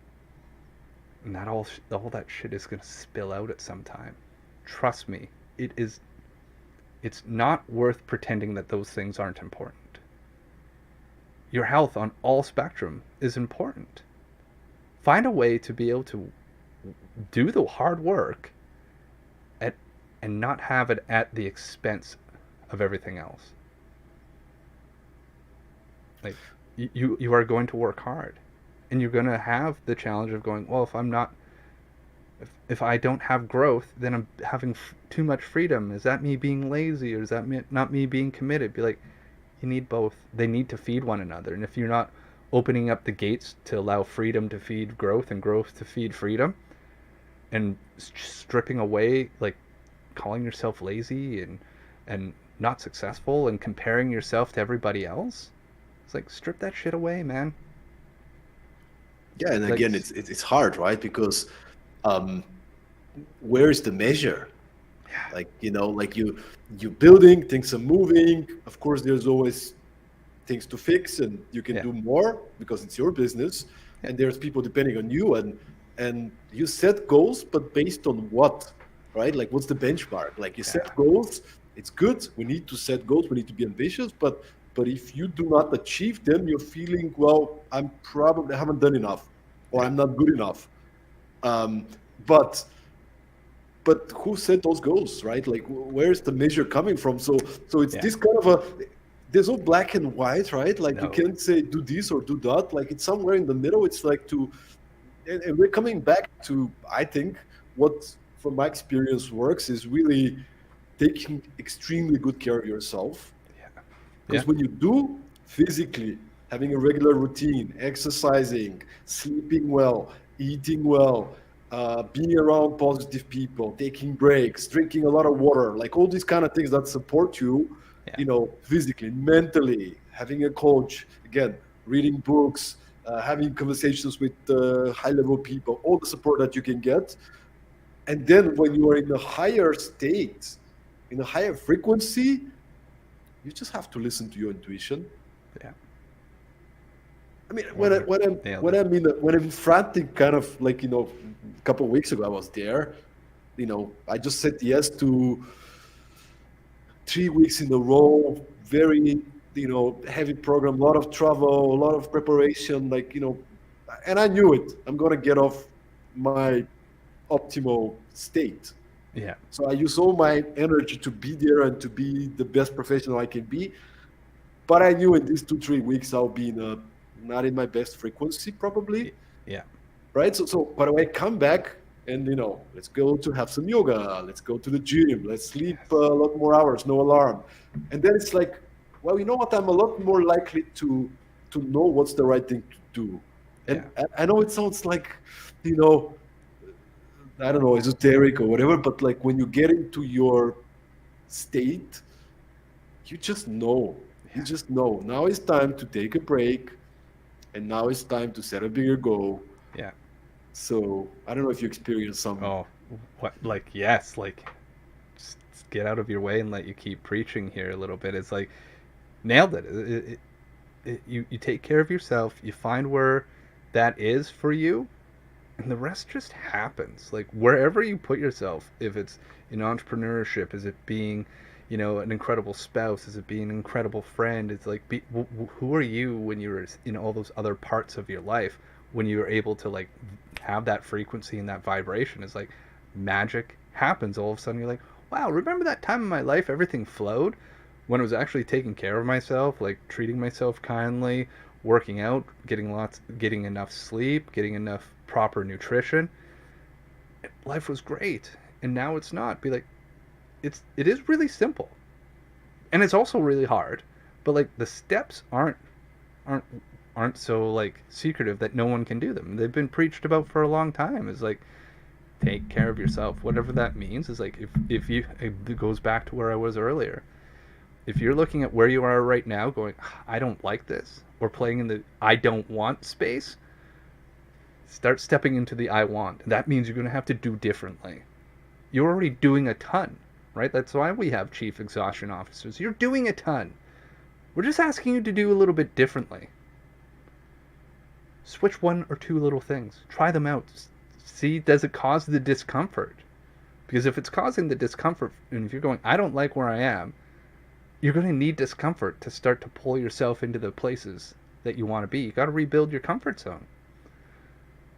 And that all that shit is gonna spill out at some time. Trust me, it is. It's not worth pretending that those things aren't important. Your health on all spectrum is important. Find a way to be able to do the hard work and not have it at the expense of everything else. Like you are going to work hard, and you're going to have the challenge of going, well, if I don't have growth, then I'm having too much freedom. Is that me being lazy, or is that not me being committed? Be like, you need both. They need to feed one another. And if you're not opening up the gates to allow freedom to feed growth and growth to feed freedom, and stripping away, like calling yourself lazy and not successful and comparing yourself to everybody else, it's like strip that shit away, man. Yeah, and Like, again, it's hard, right? Because where is the measure? yeah, Like like you building, things are moving. Of course, there's always things to fix, and you can yeah, do more because it's your business, yeah, and there's people depending on you, and you set goals, but based on what, right? Like what's the benchmark? Like you yeah, set goals, it's good. We need to set goals. We need to be ambitious, but if you do not achieve them, you're feeling, well, I'm probably haven't done enough, or yeah, I'm not good enough. Um, but but who set those goals, right? Like where's the measure coming from? So it's yeah. this kind of a, there's no black and white, right? Like you No, can't say do this or do that. Like it's somewhere in the middle. It's like and we're coming back to, I think, what from my experience works is really taking extremely good care of yourself. yeah, yeah, Because when you do physically, having a regular routine, exercising, sleeping well, eating well, being around positive people, taking breaks, drinking a lot of water, like all these kind of things that support you, yeah, physically, mentally, having a coach, again, reading books, having conversations with high-level people, all the support that you can get. And then when you are in a higher state, in a higher frequency, you just have to listen to your intuition. Yeah. I mean, Wonder- Nailed it. when I'm frantic, kind of like, a couple of weeks ago, I was there. I just said yes to 3 weeks in a row, very, heavy program, a lot of travel, a lot of preparation, like, and I knew it. I'm gonna get off my optimal state. Yeah. So I use all my energy to be there and to be the best professional I can be. But I knew in these 2 3 weeks I'll be not in my best frequency probably, Yeah. right? So but when I come back and let's go to have some yoga, let's go to the gym, let's sleep a lot more hours, no alarm, and then it's like, well, you know what? I'm a lot more likely to know what's the right thing to do. And I know it sounds like, you know, I don't know, esoteric or whatever, but like when you get into your state, you just know. You just know. Now it's time to take a break, and now it's time to set a bigger goal. Yeah. So I don't know if you experience some. Oh, what? Like, yes. Like, just get out of your way and let you keep preaching here a little bit. It's like, nailed it. You take care of yourself. You find where that is for you, and the rest just happens. Like, wherever you put yourself, if it's in entrepreneurship, is it being, an incredible spouse, is it being an incredible friend, it's like, who are you when you're in all those other parts of your life, when you're able to like have that frequency and that vibration? It's like magic happens. All of a sudden you're like, wow, remember that time in my life everything flowed when I was actually taking care of myself, like treating myself kindly, working out, getting enough sleep, getting enough proper nutrition. Life was great. And now it's not. Be like, it is really simple. And it's also really hard. But like the steps aren't aren't so like secretive that no one can do them. They've been preached about for a long time. It's like, take care of yourself. Whatever that means is like, if you, it goes back to where I was earlier. If you're looking at where you are right now going, I don't like this, or playing in the I don't want space, start stepping into the I want. That means you're going to have to do differently. You're already doing a ton, right? That's why we have Chief Exhaustion Officers. You're doing a ton. We're just asking you to do a little bit differently. Switch one or two little things. Try them out. See, does it cause the discomfort? Because if it's causing the discomfort, and if you're going, I don't like where I am, you're going to need discomfort to start to pull yourself into the places that you want to be. You got to rebuild your comfort zone.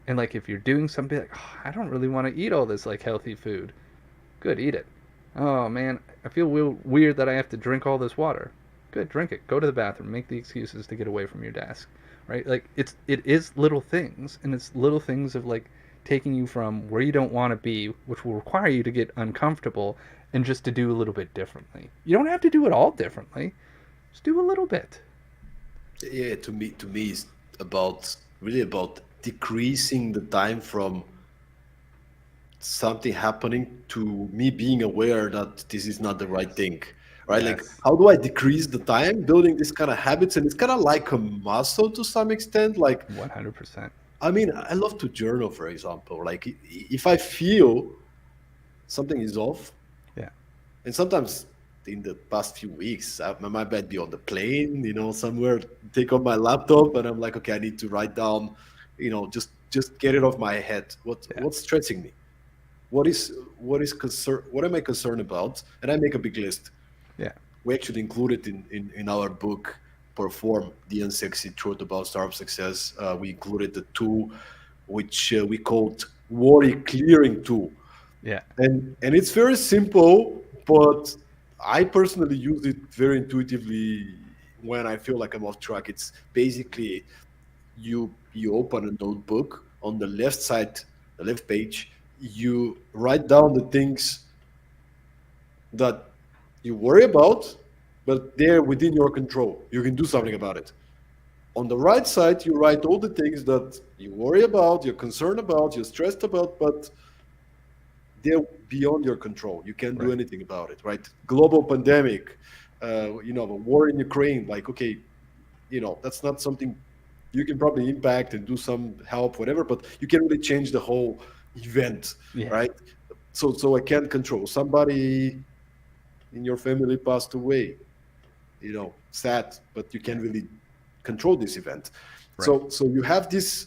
And like if you're doing something like, I don't really want to eat all this like healthy food. Good, eat it. Oh man, I feel weird that I have to drink all this water. Good, drink it. Go to the bathroom. Make the excuses to get away from your desk. Right? Like it is little things, and it's little things of like taking you from where you don't want to be, which will require you to get uncomfortable, and just to do a little bit differently. You don't have to do it all differently. Just do a little bit. Yeah, to me, it's really about decreasing the time from something happening to me being aware that this is not the right thing, right? Like, Yes. how do I decrease the time building this kind of habits? And it's kind of like a muscle to some extent. Like, 100%. I mean, I love to journal, for example. Like, if I feel something is off, Yeah. and sometimes in the past few weeks, I might be on the plane, somewhere, take on my laptop, and I'm like, okay, I need to write down, just get it off my head. Yeah. What's stressing me? What am I concerned about? And I make a big list. Yeah. We actually include it in our book, Perform, the Unsexy Truth About Startup Success. We included the tool which we called Worry Clearing Tool. Yeah. And it's very simple, but I personally use it very intuitively when I feel like I'm off track. It's basically you open a notebook on the left side, the left page, you write down the things that you worry about, but they're within your control. You can do something about it. On the right side, you write all the things that you worry about, you're concerned about, you're stressed about, but they're beyond your control. You can't do Right. anything about it, right? Global pandemic, a war in Ukraine. Like, okay, that's not something you can probably impact and do some help, whatever, but you can really change the whole event, Yeah. right? So I can't control somebody in your family passed away, sad, but you Yeah. can't really control this event. Right. So you have this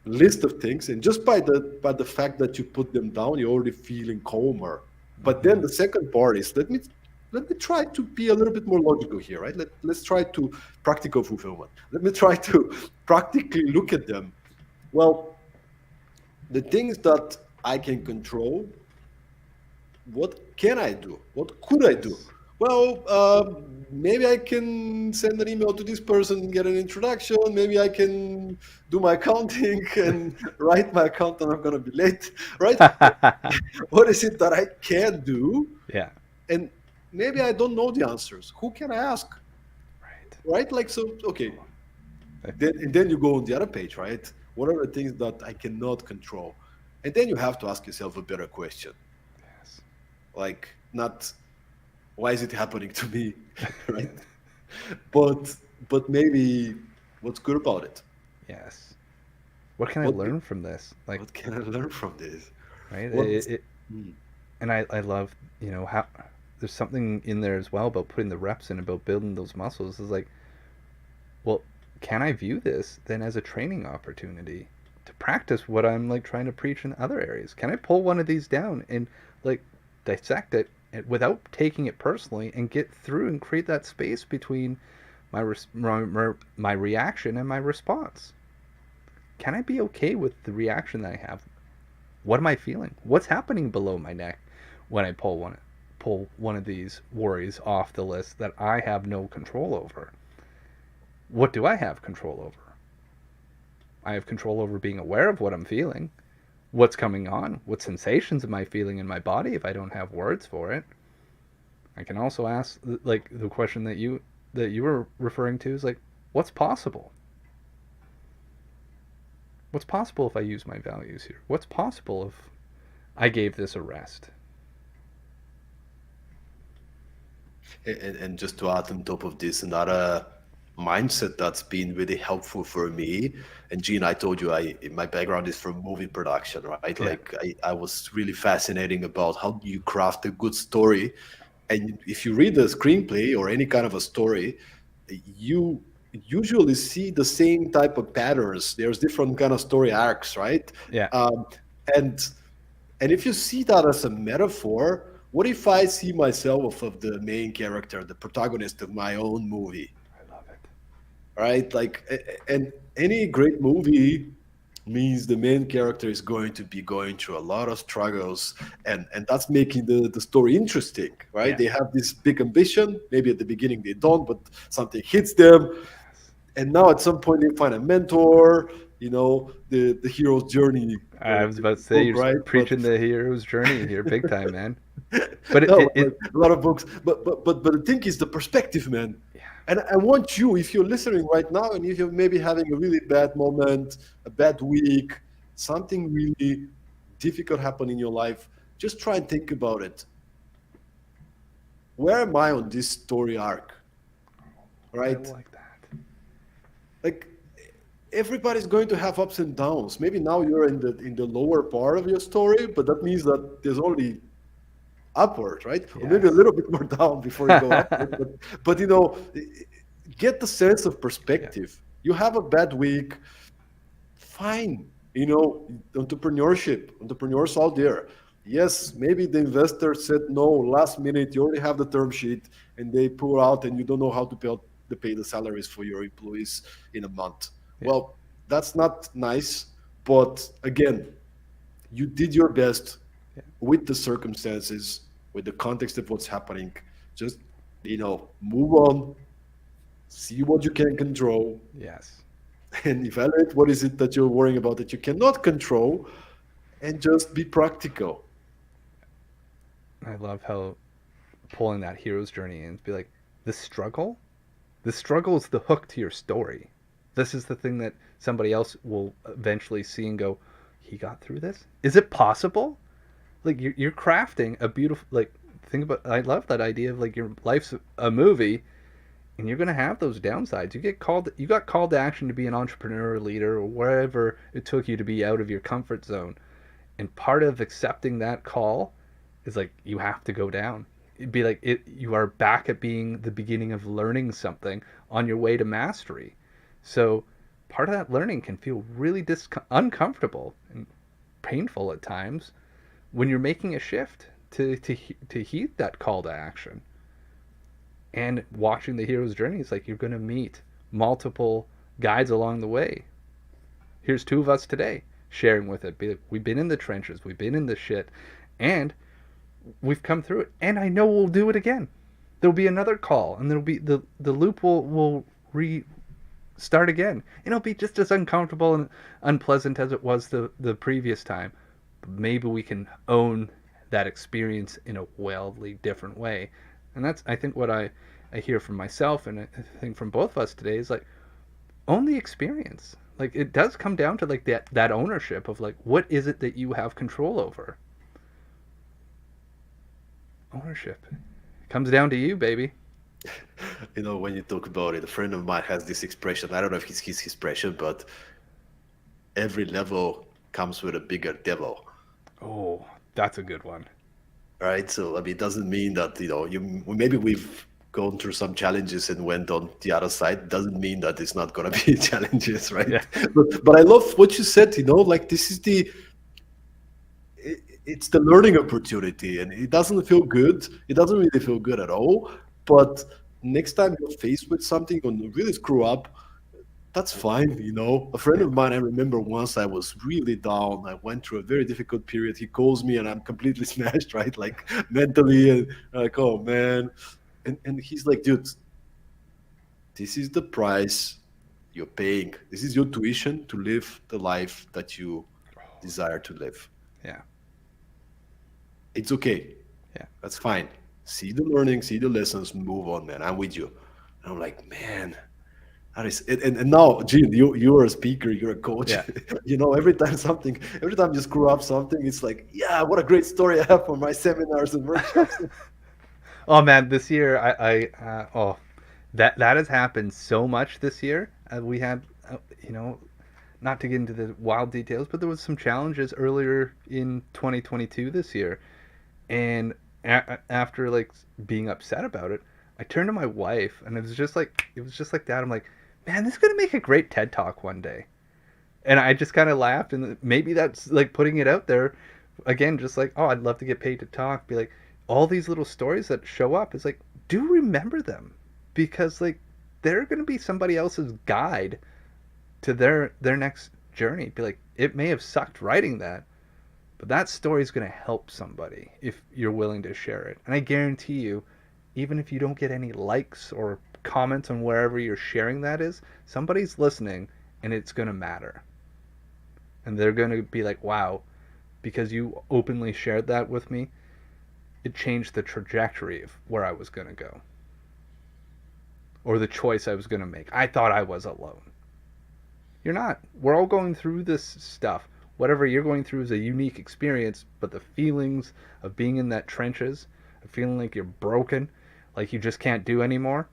list of things, and just by the fact that you put them down, you're already feeling calmer. But then Hmm. the second part is, let me try to be a little bit more logical here, right? Let's try to practical fulfillment. Let me try to practically look at them. Well, the things that I can control, what can I do? What could I do? Yes. Well, maybe I can send an email to this person and get an introduction. Maybe I can do my accounting and write my accountant. I'm going to be late, right? What is it that I can do? Yeah. And maybe I don't know the answers. Who can I ask? Right. Right? Like, so, okay. Then you go on the other page, right? What are the things that I cannot control? And then you have to ask yourself a better question. Yes. Like, not why is it happening to me, right? But but maybe what's good about it? Yes. What can I What learn from this? Like, what can I learn from this? right? What? Hmm, And I love, how there's something in there as well about putting the reps in, about building those muscles. Is like, well, can I view this then as a training opportunity to practice what I'm like trying to preach in other areas? Can I pull one of these down and like dissect it without taking it personally and get through and create that space between my reaction and my response? Can I be okay with the reaction that I have? What am I feeling? What's happening below my neck when I pull one of these worries off the list that I have no control over? What do I have control over? I have control over being aware of what I'm feeling, what's coming on, what sensations am I feeling in my body if I don't have words for it. I can also ask, like, the question that you were referring to is like, what's possible? What's possible if I use my values here? What's possible if I gave this a rest? and just to add on top of this, another mindset that's been really helpful for me. And Gene, I told you, my background is from movie production, right? Yeah. Like I was really fascinating about how you craft a good story. And if you read a screenplay or any kind of a story, you usually see the same type of patterns. There's different kind of story arcs, right? Yeah. Um, and and if you see that as a metaphor, what if I see myself of the main character, the protagonist of my own movie, I love it. right? Like, and any great movie means the main character is going to be going through a lot of struggles, and that's making the story interesting, right? Yeah. They have this big ambition. Maybe at the beginning they don't, but something hits them, Yes. and now at some point they find a mentor. The hero's journey I was about to say book, you're right? But preaching the hero's journey here, big time, man. But no, like a lot of books. But the thing is the perspective, man. yeah, And I want you, if you're listening right now, and if you're maybe having a really bad moment, a bad week, something really difficult happened in your life, just try and think about it. Where am I on this story arc? I Right? like that. Like everybody's going to have ups and downs. Maybe now you're in the lower part of your story, but that means that there's only upward, right? Or maybe a Yes. little bit more down before you go up. But get the sense of Yeah. perspective. You have a bad week, fine. Entrepreneurs out there. Yes, maybe the investor said no last minute. You already have the term sheet, and they pull out, and you don't know how to pay the salaries for your employees in a month. Yeah. Well, that's not nice. But again, you did your best Yeah. with the circumstances, with the context of what's happening. Just move on, see what you can control, Yes. and evaluate what is it that you're worrying about that you cannot control, and just be practical. I love how pulling that hero's journey in to be like, the struggle? The struggle is the hook to your story. This is the thing that somebody else will eventually see and go, he got through this? Is it possible? Like, you're crafting a beautiful, like, think about, I love that idea of like your life's a movie, And you're going to have those downsides. You got called to action to be an entrepreneur or leader or wherever it took you to be out of your comfort zone. And part of accepting that call is like you have to go down. It'd be like you are back at being the beginning of learning something on your way to mastery. So part of that learning can feel really uncomfortable and painful at times when you're making a shift to heed that call to action. And watching the hero's journey is like you're going to meet multiple guides along the way. Here's two of us today sharing with it. Be like, we've been in the trenches, we've been in the shit, and we've come through it. And I know we'll do it again. There'll be another call, and there'll be the loop will restart again. And it'll be just as uncomfortable and unpleasant as it was the previous time. But maybe we can own that experience in a wildly different way. And that's, I think, what I hear from myself, and I think from both of us today is like, own the experience. Like, it does come down to like that ownership of like, what is it that you have control over? Ownership. It comes down to you, baby. When you talk about it, a friend of mine has this expression. I don't know if it's his expression, but every level comes with a bigger devil. Oh, that's a good one. Right? So, I mean, it doesn't mean that, maybe we've gone through some challenges and went on the other side. Doesn't mean that it's not going to be challenges, right? Yeah. But I love what you said, like this is it's the learning opportunity, and it doesn't feel good. It doesn't really feel good at all. But next time you're faced with something and you really screw up, that's fine. A friend of mine, I remember once I was really down. I went through a very difficult period. He calls me and I'm completely smashed, right? Like mentally, and like, oh man. And he's like, dude, this is the price you're paying. This is your tuition to live the life that you desire to live. Yeah. It's okay. Yeah. That's fine. See the learning, see the lessons, move on, man. I'm with you. And I'm like, man, that is it. And now, Gene, you're a speaker, you're a coach. Yeah. Every time you screw up something, it's like, yeah, what a great story I have for my seminars and workshops. Oh man, this year that has happened so much this year. We had, not to get into the wild details, but there was some challenges earlier in 2022 this year, and after like being upset about it, I turned to my wife, and it was just like that. I'm like, man, this is gonna make a great TED Talk one day, and I just kind of laughed, and maybe that's like putting it out there again, just like, oh, I'd love to get paid to talk. Be like, all these little stories that show up is like, do remember them, because like they're gonna be somebody else's guide to their next journey. Be like, it may have sucked writing that, but that story is going to help somebody if you're willing to share it. And I guarantee you, even if you don't get any likes or comments on wherever you're sharing that is, somebody's listening and it's going to matter. And they're going to be like, wow, because you openly shared that with me, it changed the trajectory of where I was going to go, or the choice I was going to make. I thought I was alone. You're not. We're all going through this stuff. Whatever you're going through is a unique experience, but the feelings of being in that trenches, of feeling like you're broken, like you just can't do anymore,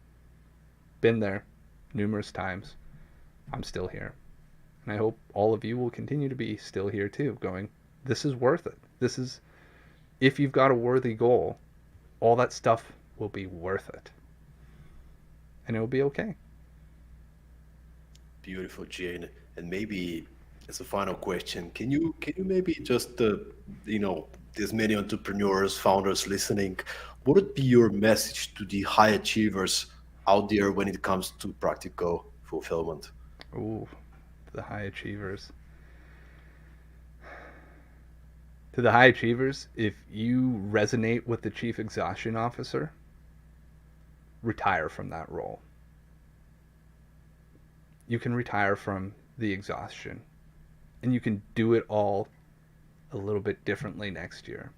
been there numerous times. I'm still here. And I hope all of you will continue to be still here too, going, this is worth it. This is, if you've got a worthy goal, all that stuff will be worth it. And it will be okay. Beautiful, Jane. And maybe as a final question, can you maybe just there's many entrepreneurs, founders listening. What would be your message to the high achievers out there when it comes to practical fulfillment? Ooh, the high achievers. To the high achievers, if you resonate with the Chief Exhaustion Officer, retire from that role. You can retire from the exhaustion, and you can do it all a little bit differently next year.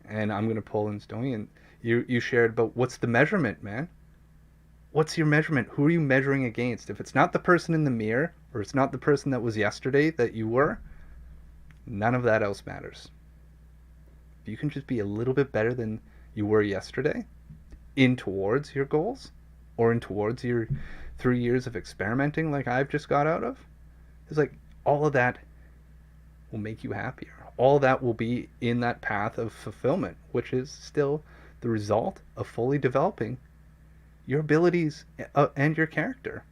And I'm going to pull in Stoney, and you shared about what's the measurement, man? What's your measurement? Who are you measuring against? If it's not the person in the mirror, or it's not the person that was yesterday that you were, none of that else matters. If you can just be a little bit better than you were yesterday in towards your goals, or in towards your 3 years of experimenting like I've just got out of, it's like all of that will make you happier. All that will be in that path of fulfillment, which is still the result of fully developing your abilities and your character.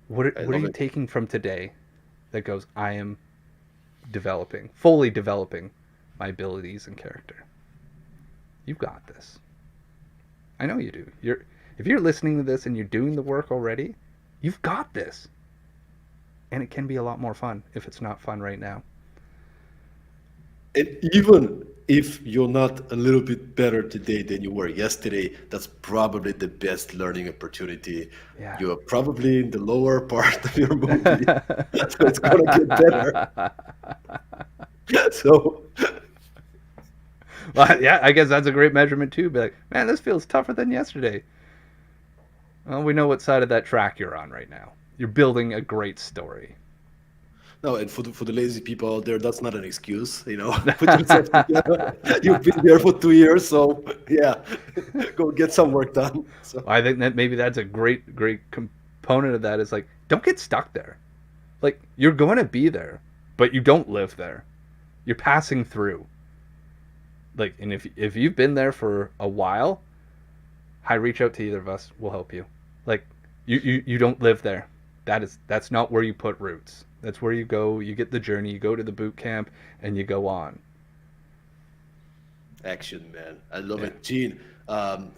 What I are love you it. taking from today that goes, I am fully developing my abilities and character? You've got this. I know you do. If you're listening to this and you're doing the work already, you've got this. And it can be a lot more fun if it's not fun right now. And even if you're not a little bit better today than you were yesterday, that's probably the best learning opportunity. Yeah. You're probably in the lower part of your movie, so it's gonna get better. So Well, yeah, I guess that's a great measurement too. Be like, man, this feels tougher than yesterday. Well, we know what side of that track you're on right now. You're building a great story. no, and for the lazy people out there, that's not an excuse. Put yourself together. You've been there for 2 years, so yeah, go get some work done. So I think that maybe that's a great component of that is like, don't get stuck there. Like, you're going to be there, but you don't live there. You're passing through. Like, and if you've been there for a while, hi, reach out to either of us. We'll help you. Like, you don't live there. That's not where you put roots. That's where you go. You get the journey. You go to the boot camp, and you go on. action, man. I love Yeah, it. Gene,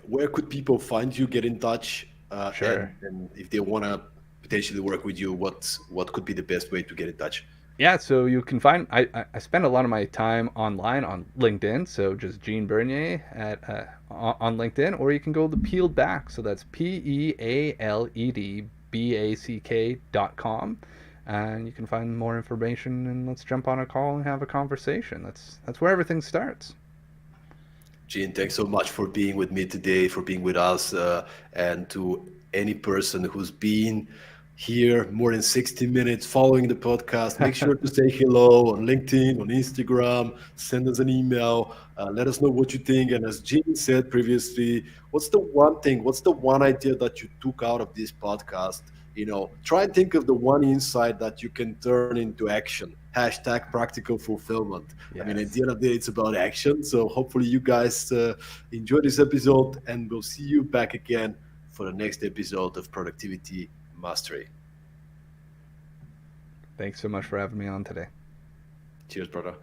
where could people find you, get in touch, sure. and if they want to potentially work with you, what could be the best way to get in touch? Yeah, so you can find I spend a lot of my time online on LinkedIn, so just Jean Bernier at on LinkedIn, or you can go to Pealed Back, so that's PealedBack.com, and you can find more information. And let's jump on a call and have a conversation. That's where everything starts. Gene, thanks so much for being with me today, for being with us, and to any person who's been here more than 60 minutes following the podcast, make sure to say hello on LinkedIn, on Instagram, send us an email, let us know what you think. And as Gene said previously, what's the one idea that you took out of this podcast? Try and think of the one insight that you can turn into action. Hashtag practical fulfillment. I mean, at the Yes. end of the day, it's about action. So hopefully you guys enjoy this episode, and we'll see you back again for the next episode of Productivity Mastery. Thanks so much for having me on today. Cheers, brother.